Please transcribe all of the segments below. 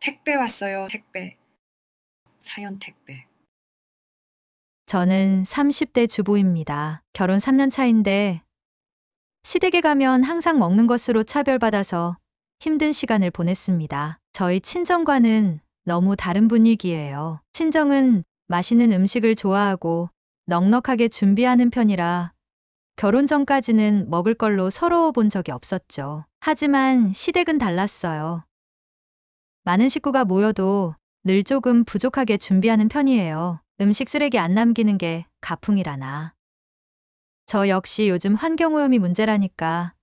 택배 왔어요, 택배. 사연 택배. 저는 30대 주부입니다. 결혼 3년 차인데 시댁에 가면 항상 먹는 것으로 차별받아서 힘든 시간을 보냈습니다. 저희 친정과는 너무 다른 분위기예요. 친정은 맛있는 음식을 좋아하고 넉넉하게 준비하는 편이라 결혼 전까지는 먹을 걸로 서러워 본 적이 없었죠. 하지만 시댁은 달랐어요. 많은 식구가 모여도 늘 조금 부족하게 준비하는 편이에요. 음식 쓰레기 안 남기는 게 가풍이라나. 저 역시 요즘 환경오염이 문제라니까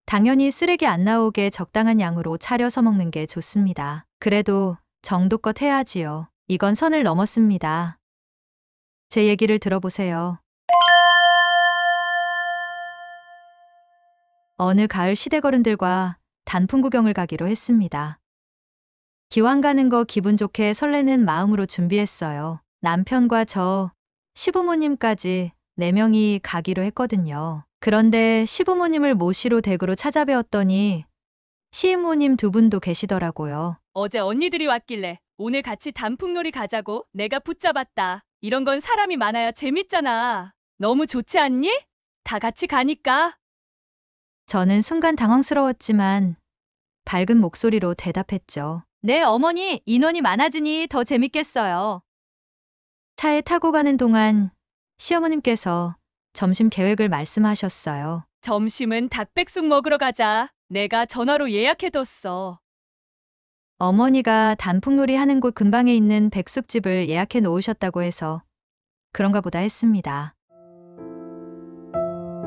당연히 쓰레기 안 나오게 적당한 양으로 차려서 먹는 게 좋습니다. 그래도 정도껏 해야지요. 이건 선을 넘었습니다. 제 얘기를 들어보세요. 어느 가을 시댁어른들과 단풍 구경을 가기로 했습니다. 기왕 가는 거 기분 좋게 설레는 마음으로 준비했어요. 남편과 저, 시부모님까지 4명이 가기로 했거든요. 그런데 시부모님을 모시러 댁으로 찾아뵈었더니 시이모님 2분도 계시더라고요. 어제 언니들이 왔길래 오늘 같이 단풍놀이 가자고 내가 붙잡았다. 이런 건 사람이 많아야 재밌잖아. 너무 좋지 않니? 다 같이 가니까. 저는 순간 당황스러웠지만 밝은 목소리로 대답했죠. 네, 어머니, 인원이 많아지니 더 재밌겠어요. 차에 타고 가는 동안 시어머님께서 점심 계획을 말씀하셨어요. 점심은 닭백숙 먹으러 가자. 내가 전화로 예약해뒀어. 어머니가 단풍놀이 하는 곳 근방에 있는 백숙집을 예약해 놓으셨다고 해서 그런가 보다 했습니다.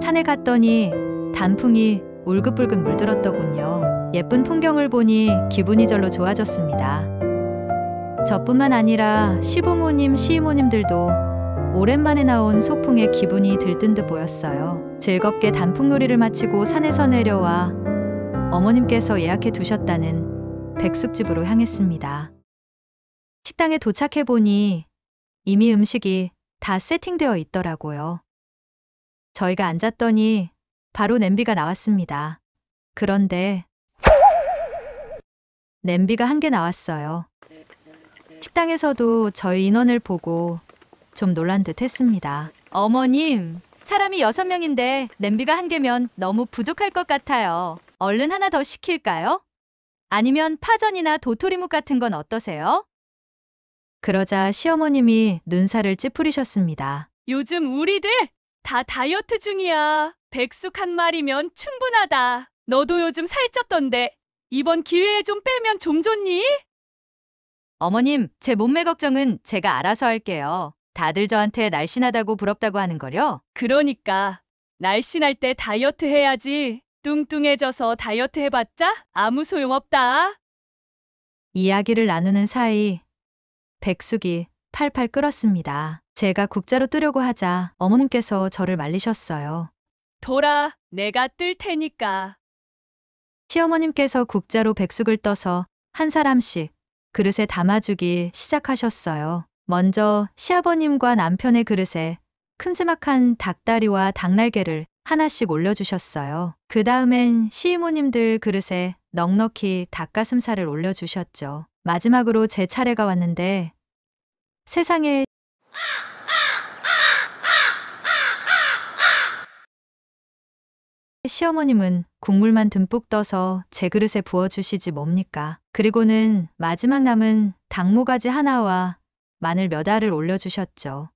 산에 갔더니 단풍이 울긋불긋 물들었더군요. 예쁜 풍경을 보니 기분이 절로 좋아졌습니다. 저뿐만 아니라 시부모님, 시이모님들도 오랜만에 나온 소풍에 기분이 들뜬 듯 보였어요. 즐겁게 단풍놀이를 마치고 산에서 내려와 어머님께서 예약해 두셨다는 백숙집으로 향했습니다. 식당에 도착해 보니 이미 음식이 다 세팅되어 있더라고요. 저희가 앉았더니 바로 냄비가 나왔습니다. 그런데 냄비가 1개 나왔어요. 식당에서도 저희 인원을 보고 좀 놀란 듯 했습니다. 어머님, 사람이 6명인데 냄비가 1개면 너무 부족할 것 같아요. 얼른 하나 더 시킬까요? 아니면 파전이나 도토리묵 같은 건 어떠세요? 그러자 시어머님이 눈살을 찌푸리셨습니다. 요즘 우리들 다 다이어트 중이야. 백숙 한 마리면 충분하다. 너도 요즘 살쪘던데 이번 기회에 좀 빼면 좀 좋니? 어머님, 제 몸매 걱정은 제가 알아서 할게요. 다들 저한테 날씬하다고 부럽다고 하는 거요? 그러니까 날씬할 때 다이어트 해야지. 뚱뚱해져서 다이어트 해봤자 아무 소용없다. 이야기를 나누는 사이 백숙이 팔팔 끓었습니다. 제가 국자로 뜨려고 하자 어머님께서 저를 말리셨어요. 돌아, 내가 뜰 테니까. 시어머님께서 국자로 백숙을 떠서 한 사람씩 그릇에 담아주기 시작하셨어요. 먼저 시아버님과 남편의 그릇에 큼지막한 닭다리와 닭날개를 하나씩 올려주셨어요. 그 다음엔 시이모님들 그릇에 넉넉히 닭가슴살을 올려주셨죠. 마지막으로 제 차례가 왔는데 세상에 시어머님은 국물만 듬뿍 떠서 제 그릇에 부어주시지 뭡니까? 그리고는 마지막 남은 닭모가지 하나와 마늘 몇 알을 올려주셨죠.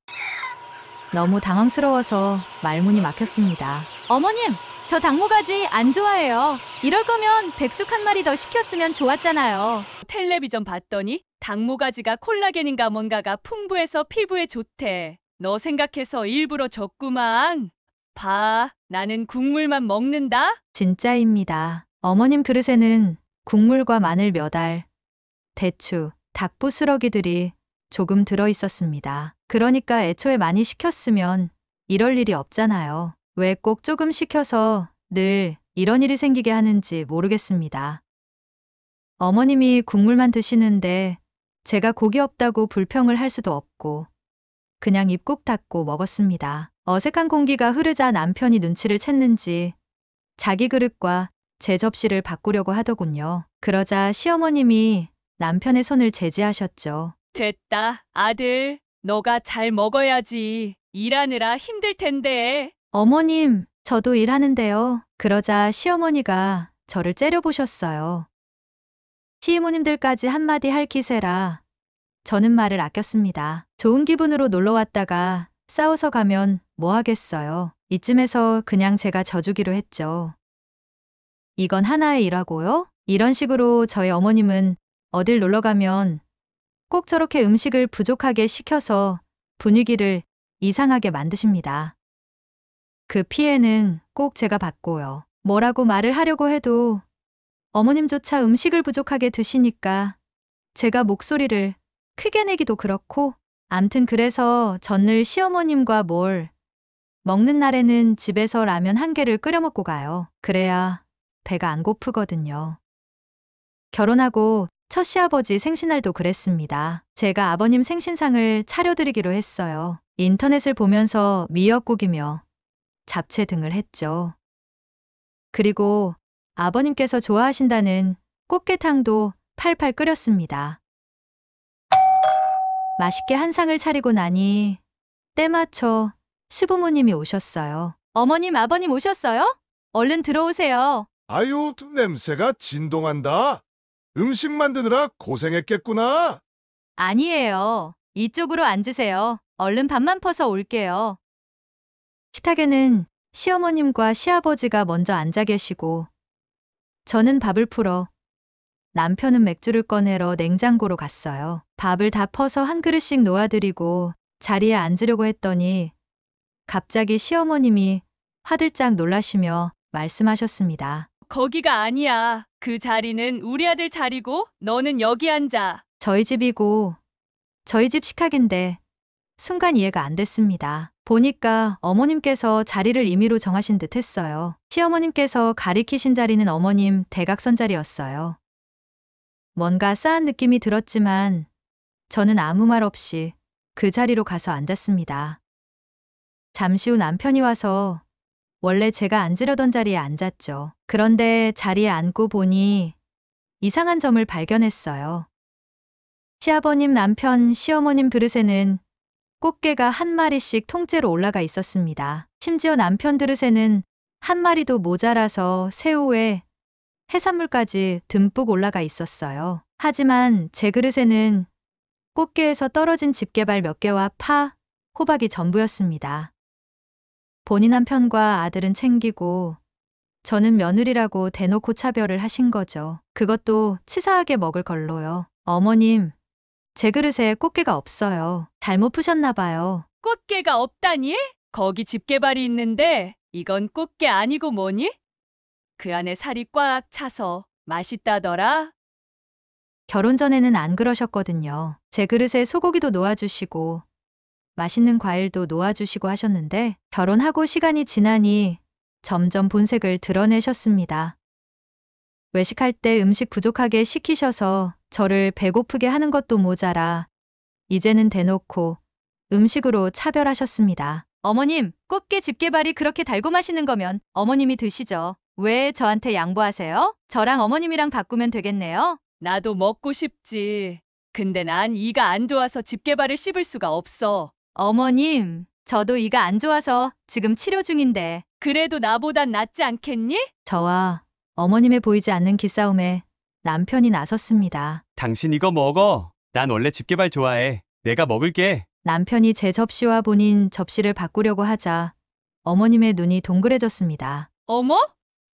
너무 당황스러워서 말문이 막혔습니다. 어머님, 저 닭모가지 안 좋아해요. 이럴 거면 백숙 한 마리 더 시켰으면 좋았잖아요. 텔레비전 봤더니 닭모가지가 콜라겐인가 뭔가가 풍부해서 피부에 좋대. 너 생각해서 일부러 줬구만. 봐, 나는 국물만 먹는다. 진짜입니다. 어머님 그릇에는 국물과 마늘 몇 알, 대추, 닭부스러기들이 조금 들어있었습니다. 그러니까 애초에 많이 시켰으면 이럴 일이 없잖아요. 왜 꼭 조금 시켜서 늘 이런 일이 생기게 하는지 모르겠습니다. 어머님이 국물만 드시는데 제가 고기 없다고 불평을 할 수도 없고 그냥 입 꾹 닫고 먹었습니다. 어색한 공기가 흐르자 남편이 눈치를 챘는지 자기 그릇과 제 접시를 바꾸려고 하더군요. 그러자 시어머님이 남편의 손을 제지하셨죠. 됐다. 아들, 너가 잘 먹어야지. 일하느라 힘들 텐데. 어머님, 저도 일하는데요. 그러자 시어머니가 저를 째려보셨어요. 시이모님들까지 한마디 할 기세라 저는 말을 아꼈습니다. 좋은 기분으로 놀러 왔다가 싸워서 가면 뭐 하겠어요. 이쯤에서 그냥 제가 져주기로 했죠. 이건 하나의 일하고요. 이런 식으로 저희 어머님은 어딜 놀러 가면 꼭 저렇게 음식을 부족하게 시켜서 분위기를 이상하게 만드십니다. 그 피해는 꼭 제가 받고요. 뭐라고 말을 하려고 해도 어머님조차 음식을 부족하게 드시니까 제가 목소리를 크게 내기도 그렇고, 암튼 그래서 전 늘 시어머님과 뭘 먹는 날에는 집에서 라면 한 개를 끓여 먹고 가요. 그래야 배가 안 고프거든요. 결혼하고 첫 시아버지 생신날도 그랬습니다. 제가 아버님 생신상을 차려드리기로 했어요. 인터넷을 보면서 미역국이며 잡채 등을 했죠. 그리고 아버님께서 좋아하신다는 꽃게탕도 팔팔 끓였습니다. 맛있게 한 상을 차리고 나니 때 맞춰 시부모님이 오셨어요. 어머님, 아버님 오셨어요? 얼른 들어오세요. 아유, 냄새가 진동한다. 음식 만드느라 고생했겠구나. 아니에요. 이쪽으로 앉으세요. 얼른 밥만 퍼서 올게요. 식탁에는 시어머님과 시아버지가 먼저 앉아 계시고 저는 밥을 풀어 남편은 맥주를 꺼내러 냉장고로 갔어요. 밥을 다 퍼서 한 그릇씩 놓아드리고 자리에 앉으려고 했더니 갑자기 시어머님이 화들짝 놀라시며 말씀하셨습니다. 거기가 아니야. 그 자리는 우리 아들 자리고 너는 여기 앉아. 저희 집이고 저희 집 식탁인데 순간 이해가 안 됐습니다. 보니까 어머님께서 자리를 임의로 정하신 듯 했어요. 시어머님께서 가리키신 자리는 어머님 대각선 자리였어요. 뭔가 싸한 느낌이 들었지만 저는 아무 말 없이 그 자리로 가서 앉았습니다. 잠시 후 남편이 와서 원래 제가 앉으려던 자리에 앉았죠. 그런데 자리에 앉고 보니 이상한 점을 발견했어요. 시아버님, 남편, 시어머님 그릇에는 꽃게가 한 마리씩 통째로 올라가 있었습니다. 심지어 남편 그릇에는 한 마리도 모자라서 새우에 해산물까지 듬뿍 올라가 있었어요. 하지만 제 그릇에는 꽃게에서 떨어진 집게발 몇 개와 파, 호박이 전부였습니다. 본인 남편과 아들은 챙기고 저는 며느리라고 대놓고 차별을 하신 거죠. 그것도 치사하게 먹을 걸로요. 어머님, 제 그릇에 꽃게가 없어요. 잘못 푸셨나 봐요. 꽃게가 없다니? 거기 집게발이 있는데 이건 꽃게 아니고 뭐니? 그 안에 살이 꽉 차서 맛있다더라. 결혼 전에는 안 그러셨거든요. 제 그릇에 소고기도 놓아주시고 맛있는 과일도 놓아주시고 하셨는데 결혼하고 시간이 지나니 점점 본색을 드러내셨습니다. 외식할 때 음식 부족하게 시키셔서 저를 배고프게 하는 것도 모자라 이제는 대놓고 음식으로 차별하셨습니다. 어머님, 꽃게 집게발이 그렇게 달고 맛있는 거면 어머님이 드시죠. 왜 저한테 양보하세요? 저랑 어머님이랑 바꾸면 되겠네요. 나도 먹고 싶지. 근데 난 이가 안 좋아서 집게발을 씹을 수가 없어. 어머님, 저도 이가 안 좋아서 지금 치료 중인데. 그래도 나보단 낫지 않겠니? 저와 어머님의 보이지 않는 기싸움에 남편이 나섰습니다. 당신 이거 먹어. 난 원래 집게발 좋아해. 내가 먹을게. 남편이 제 접시와 본인 접시를 바꾸려고 하자 어머님의 눈이 동그래졌습니다. 어머?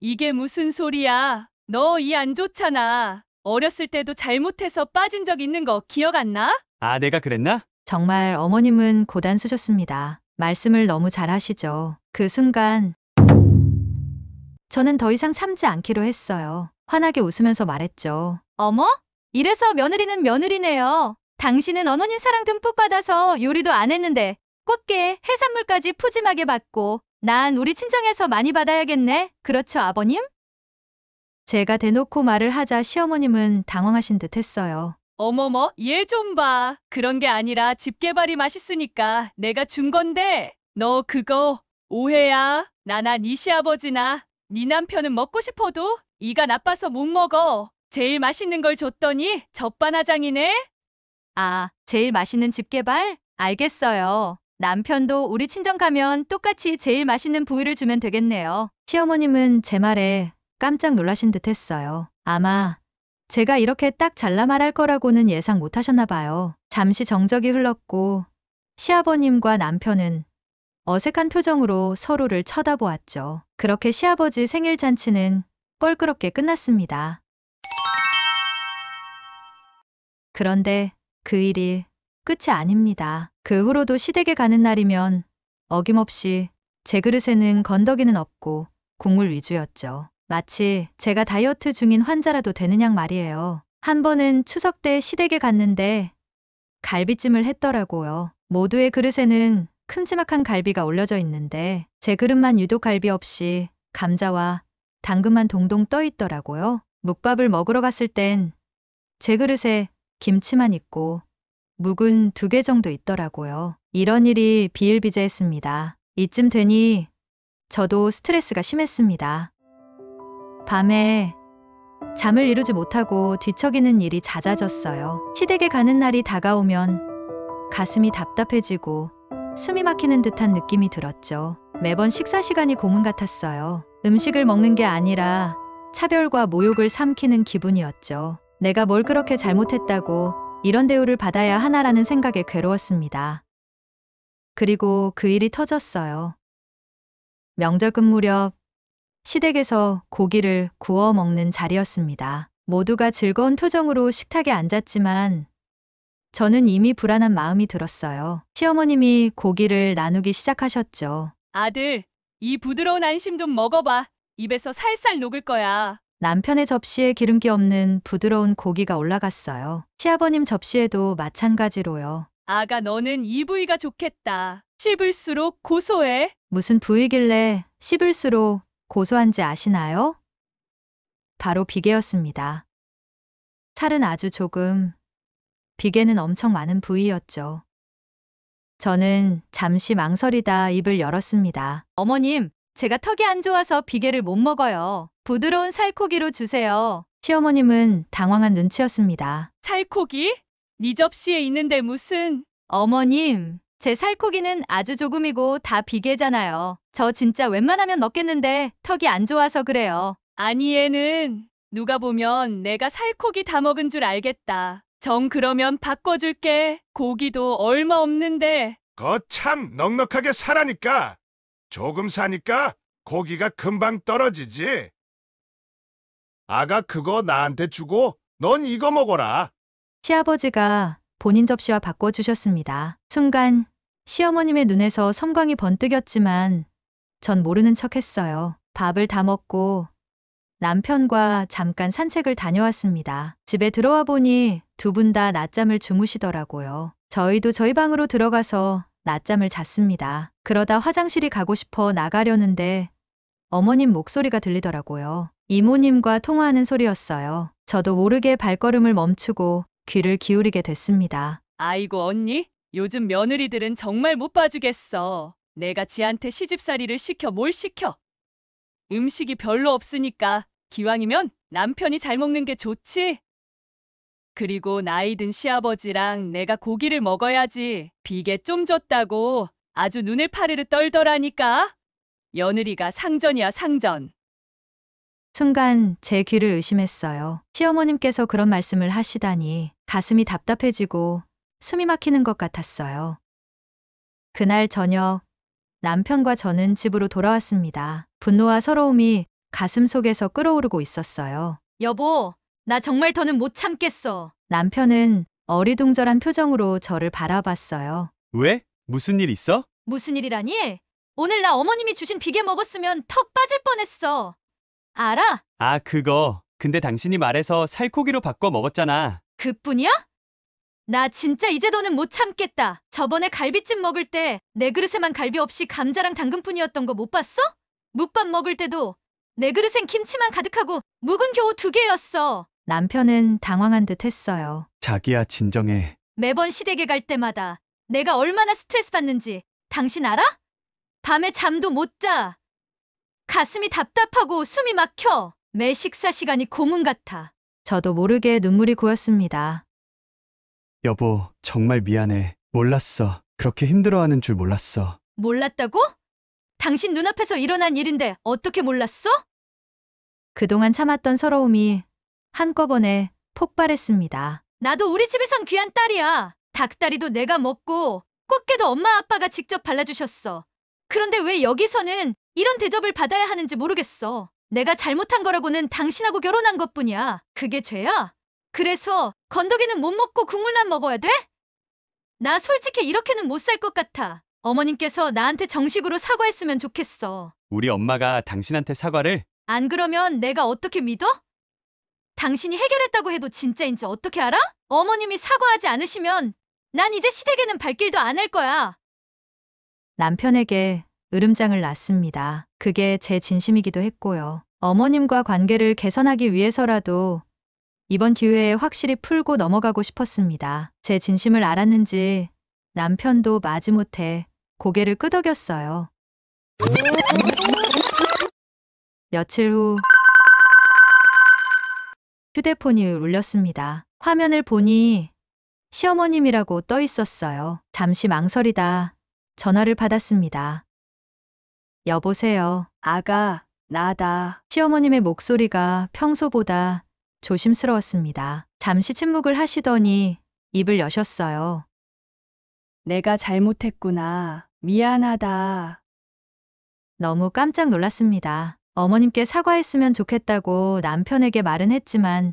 이게 무슨 소리야? 너 이 안 좋잖아. 어렸을 때도 잘못해서 빠진 적 있는 거 기억 안 나? 아, 내가 그랬나? 정말 어머님은 고단수셨습니다. 말씀을 너무 잘하시죠. 그 순간 저는 더 이상 참지 않기로 했어요. 환하게 웃으면서 말했죠. 어머? 이래서 며느리는 며느리네요. 당신은 어머님 사랑 듬뿍 받아서 요리도 안 했는데 꽃게, 해산물까지 푸짐하게 받고 난 우리 친정에서 많이 받아야겠네. 그렇죠, 아버님? 제가 대놓고 말을 하자 시어머님은 당황하신 듯 했어요. 어머머, 얘 좀 봐. 그런 게 아니라 집게발이 맛있으니까 내가 준 건데. 너 그거 오해야. 나나 네 시아버지나 네 남편은 먹고 싶어도 이가 나빠서 못 먹어. 제일 맛있는 걸 줬더니 적반하장이네? 아, 제일 맛있는 집 개발? 알겠어요. 남편도 우리 친정 가면 똑같이 제일 맛있는 부위를 주면 되겠네요. 시어머님은 제 말에 깜짝 놀라신 듯 했어요. 아마 제가 이렇게 딱 잘라 말할 거라고는 예상 못 하셨나 봐요. 잠시 정적이 흘렀고 시아버님과 남편은 어색한 표정으로 서로를 쳐다보았죠. 그렇게 시아버지 생일 잔치는 껄끄럽게 끝났습니다. 그런데 그 일이 끝이 아닙니다. 그 후로도 시댁에 가는 날이면 어김없이 제 그릇에는 건더기는 없고 국물 위주였죠. 마치 제가 다이어트 중인 환자라도 되는 양 말이에요. 한 번은 추석 때 시댁에 갔는데 갈비찜을 했더라고요. 모두의 그릇에는 큼지막한 갈비가 올려져 있는데 제 그릇만 유독 갈비 없이 감자와 당근만 동동 떠 있더라고요. 묵밥을 먹으러 갔을 땐 제 그릇에 김치만 있고 묵은 2개 정도 있더라고요. 이런 일이 비일비재했습니다. 이쯤 되니 저도 스트레스가 심했습니다. 밤에 잠을 이루지 못하고 뒤척이는 일이 잦아졌어요. 시댁에 가는 날이 다가오면 가슴이 답답해지고 숨이 막히는 듯한 느낌이 들었죠. 매번 식사 시간이 고문 같았어요. 음식을 먹는 게 아니라 차별과 모욕을 삼키는 기분이었죠. 내가 뭘 그렇게 잘못했다고 이런 대우를 받아야 하나라는 생각에 괴로웠습니다. 그리고 그 일이 터졌어요. 명절끝 무렵 시댁에서 고기를 구워 먹는 자리였습니다. 모두가 즐거운 표정으로 식탁에 앉았지만 저는 이미 불안한 마음이 들었어요. 시어머님이 고기를 나누기 시작하셨죠. 아들, 이 부드러운 안심 좀 먹어봐. 입에서 살살 녹을 거야. 남편의 접시에 기름기 없는 부드러운 고기가 올라갔어요. 시아버님 접시에도 마찬가지로요. 아가 너는 이 부위가 좋겠다. 씹을수록 고소해. 무슨 부위길래 씹을수록 고소한지 아시나요? 바로 비계였습니다. 살은 아주 조금, 비계는 엄청 많은 부위였죠. 저는 잠시 망설이다 입을 열었습니다. 어머님, 제가 턱이 안 좋아서 비계를 못 먹어요. 부드러운 살코기로 주세요. 시어머님은 당황한 눈치였습니다. 살코기? 네 접시에 있는데 무슨... 어머님, 제 살코기는 아주 조금이고 다 비계잖아요. 저 진짜 웬만하면 먹겠는데 턱이 안 좋아서 그래요. 아니 얘는 누가 보면 내가 살코기 다 먹은 줄 알겠다. 정 그러면 바꿔줄게. 고기도 얼마 없는데. 거참 넉넉하게 사라니까. 조금 사니까 고기가 금방 떨어지지. 아가 그거 나한테 주고 넌 이거 먹어라. 시아버지가 본인 접시와 바꿔주셨습니다. 순간 시어머님의 눈에서 섬광이 번뜩였지만 전 모르는 척했어요. 밥을 다 먹고 남편과 잠깐 산책을 다녀왔습니다. 집에 들어와 보니 2분 다 낮잠을 주무시더라고요. 저희도 저희 방으로 들어가서 낮잠을 잤습니다. 그러다 화장실이 가고 싶어 나가려는데 어머님 목소리가 들리더라고요. 이모님과 통화하는 소리였어요. 저도 모르게 발걸음을 멈추고 귀를 기울이게 됐습니다. 아이고 언니, 요즘 며느리들은 정말 못 봐주겠어. 내가 지한테 시집살이를 시켜 뭘 시켜. 음식이 별로 없으니까 기왕이면 남편이 잘 먹는 게 좋지. 그리고 나이 든 시아버지랑 내가 고기를 먹어야지. 비계 좀 줬다고 아주 눈을 파르르 떨더라니까. 며느리가 상전이야 상전. 순간 제 귀를 의심했어요. 시어머님께서 그런 말씀을 하시다니 가슴이 답답해지고 숨이 막히는 것 같았어요. 그날 저녁 남편과 저는 집으로 돌아왔습니다. 분노와 서러움이 가슴 속에서 끓어오르고 있었어요. 여보, 나 정말 더는 못 참겠어. 남편은 어리둥절한 표정으로 저를 바라봤어요. 왜? 무슨 일 있어? 무슨 일이라니? 오늘 나 어머님이 주신 비계 먹었으면 턱 빠질 뻔했어. 알아? 아, 그거. 근데 당신이 말해서 살코기로 바꿔 먹었잖아. 그뿐이야? 나 진짜 이제 더는 못 참겠다. 저번에 갈비찜 먹을 때 내 그릇에만 갈비 없이 감자랑 당근뿐이었던 거 못 봤어? 묵밥 먹을 때도 내 그릇엔 김치만 가득하고 묵은 겨우 2개였어. 남편은 당황한 듯 했어요. 자기야, 진정해. 매번 시댁에 갈 때마다 내가 얼마나 스트레스 받는지 당신 알아? 밤에 잠도 못 자. 가슴이 답답하고 숨이 막혀. 매 식사 시간이 고문 같아. 저도 모르게 눈물이 고였습니다. 여보, 정말 미안해. 몰랐어. 그렇게 힘들어하는 줄 몰랐어. 몰랐다고? 당신 눈앞에서 일어난 일인데 어떻게 몰랐어? 그동안 참았던 서러움이 한꺼번에 폭발했습니다. 나도 우리 집에선 귀한 딸이야. 닭다리도 내가 먹고 꽃게도 엄마 아빠가 직접 발라주셨어. 그런데 왜 여기서는 이런 대접을 받아야 하는지 모르겠어. 내가 잘못한 거라고는 당신하고 결혼한 것뿐이야. 그게 죄야? 그래서 건더기는 못 먹고 국물만 먹어야 돼? 나 솔직히 이렇게는 못 살 것 같아. 어머님께서 나한테 정식으로 사과했으면 좋겠어. 우리 엄마가 당신한테 사과를? 안 그러면 내가 어떻게 믿어? 당신이 해결했다고 해도 진짜인지 어떻게 알아? 어머님이 사과하지 않으시면 난 이제 시댁에는 발길도 안 할 거야. 남편에게 으름장을 놨습니다. 그게 제 진심이기도 했고요. 어머님과 관계를 개선하기 위해서라도 이번 기회에 확실히 풀고 넘어가고 싶었습니다. 제 진심을 알았는지 남편도 마지못해 고개를 끄덕였어요. 며칠 후 휴대폰이 울렸습니다. 화면을 보니 시어머님이라고 떠 있었어요. 잠시 망설이다 전화를 받았습니다. 여보세요. 아가, 나다. 시어머님의 목소리가 평소보다 조심스러웠습니다. 잠시 침묵을 하시더니 입을 여셨어요. 내가 잘못했구나. 미안하다. 너무 깜짝 놀랐습니다. 어머님께 사과했으면 좋겠다고 남편에게 말은 했지만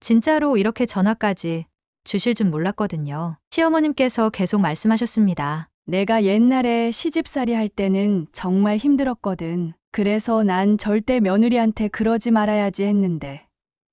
진짜로 이렇게 전화까지 주실 줄 몰랐거든요. 시어머님께서 계속 말씀하셨습니다. 내가 옛날에 시집살이 할 때는 정말 힘들었거든. 그래서 난 절대 며느리한테 그러지 말아야지 했는데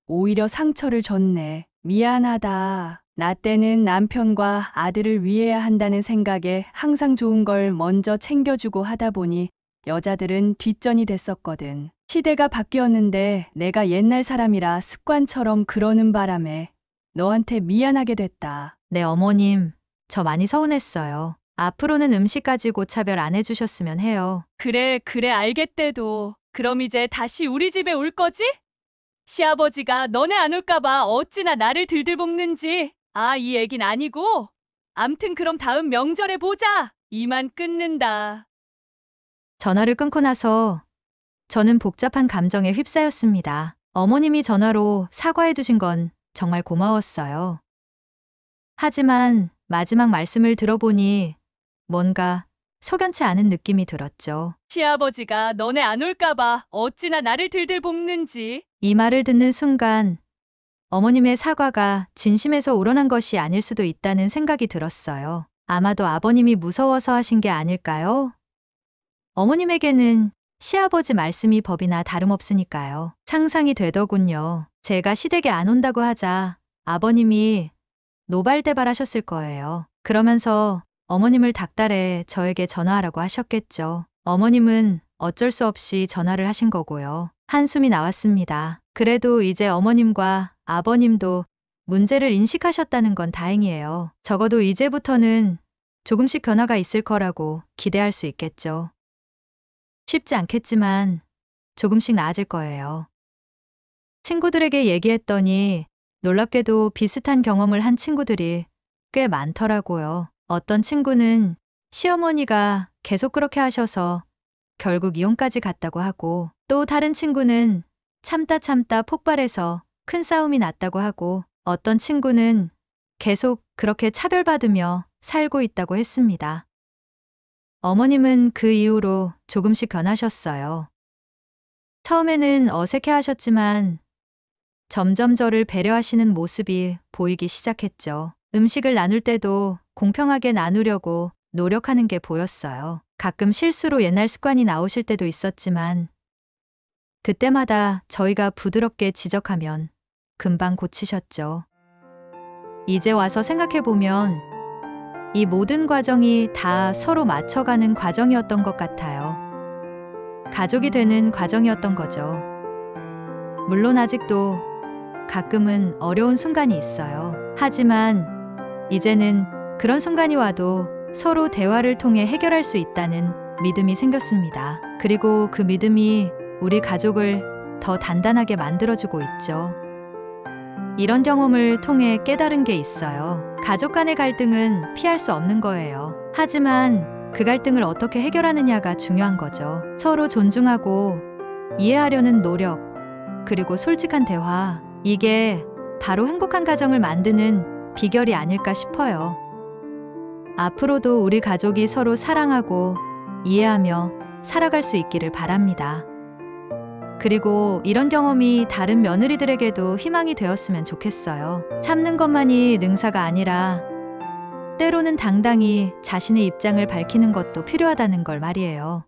오히려 상처를 줬네. 미안하다. 나 때는 남편과 아들을 위해야 한다는 생각에 항상 좋은 걸 먼저 챙겨주고 하다 보니 여자들은 뒷전이 됐었거든. 시대가 바뀌었는데 내가 옛날 사람이라 습관처럼 그러는 바람에 너한테 미안하게 됐다. 네, 어머님. 저 많이 서운했어요. 앞으로는 음식 가지고 차별 안 해주셨으면 해요. 그래, 알겠대도. 그럼 이제 다시 우리 집에 올 거지? 시아버지가 너네 안 올까봐 어찌나 나를 들들 볶는지. 이 얘긴 아니고. 암튼 그럼 다음 명절에 보자. 이만 끊는다. 전화를 끊고 나서 저는 복잡한 감정에 휩싸였습니다. 어머님이 전화로 사과해 주신 건 정말 고마웠어요. 하지만 마지막 말씀을 들어보니 뭔가 석연치 않은 느낌이 들었죠. 시아버지가 너네 안 올까봐 어찌나 나를 들들 볶는지. 이 말을 듣는 순간 어머님의 사과가 진심에서 우러난 것이 아닐 수도 있다는 생각이 들었어요. 아마도 아버님이 무서워서 하신 게 아닐까요? 어머님에게는 시아버지 말씀이 법이나 다름없으니까요. 상상이 되더군요. 제가 시댁에 안 온다고 하자 아버님이 노발대발하셨을 거예요. 그러면서 어머님을 닥달해 저에게 전화하라고 하셨겠죠. 어머님은 어쩔 수 없이 전화를 하신 거고요. 한숨이 나왔습니다. 그래도 이제 어머님과 아버님도 문제를 인식하셨다는 건 다행이에요. 적어도 이제부터는 조금씩 변화가 있을 거라고 기대할 수 있겠죠. 쉽지 않겠지만 조금씩 나아질 거예요. 친구들에게 얘기했더니 놀랍게도 비슷한 경험을 한 친구들이 꽤 많더라고요. 어떤 친구는 시어머니가 계속 그렇게 하셔서 결국 이혼까지 갔다고 하고, 또 다른 친구는 참다 폭발해서 큰 싸움이 났다고 하고, 어떤 친구는 계속 그렇게 차별받으며 살고 있다고 했습니다. 어머님은 그 이후로 조금씩 변하셨어요. 처음에는 어색해 하셨지만 점점 저를 배려하시는 모습이 보이기 시작했죠. 음식을 나눌 때도 공평하게 나누려고 노력하는 게 보였어요. 가끔 실수로 옛날 습관이 나오실 때도 있었지만 그때마다 저희가 부드럽게 지적하면 금방 고치셨죠. 이제 와서 생각해보면 이 모든 과정이 다 서로 맞춰가는 과정이었던 것 같아요. 가족이 되는 과정이었던 거죠. 물론 아직도 가끔은 어려운 순간이 있어요. 하지만 이제는 그런 순간이 와도 서로 대화를 통해 해결할 수 있다는 믿음이 생겼습니다. 그리고 그 믿음이 우리 가족을 더 단단하게 만들어주고 있죠. 이런 경험을 통해 깨달은 게 있어요. 가족 간의 갈등은 피할 수 없는 거예요. 하지만 그 갈등을 어떻게 해결하느냐가 중요한 거죠. 서로 존중하고 이해하려는 노력, 그리고 솔직한 대화. 이게 바로 행복한 가정을 만드는 비결이 아닐까 싶어요. 앞으로도 우리 가족이 서로 사랑하고 이해하며 살아갈 수 있기를 바랍니다. 그리고 이런 경험이 다른 며느리들에게도 희망이 되었으면 좋겠어요. 참는 것만이 능사가 아니라 때로는 당당히 자신의 입장을 밝히는 것도 필요하다는 걸 말이에요.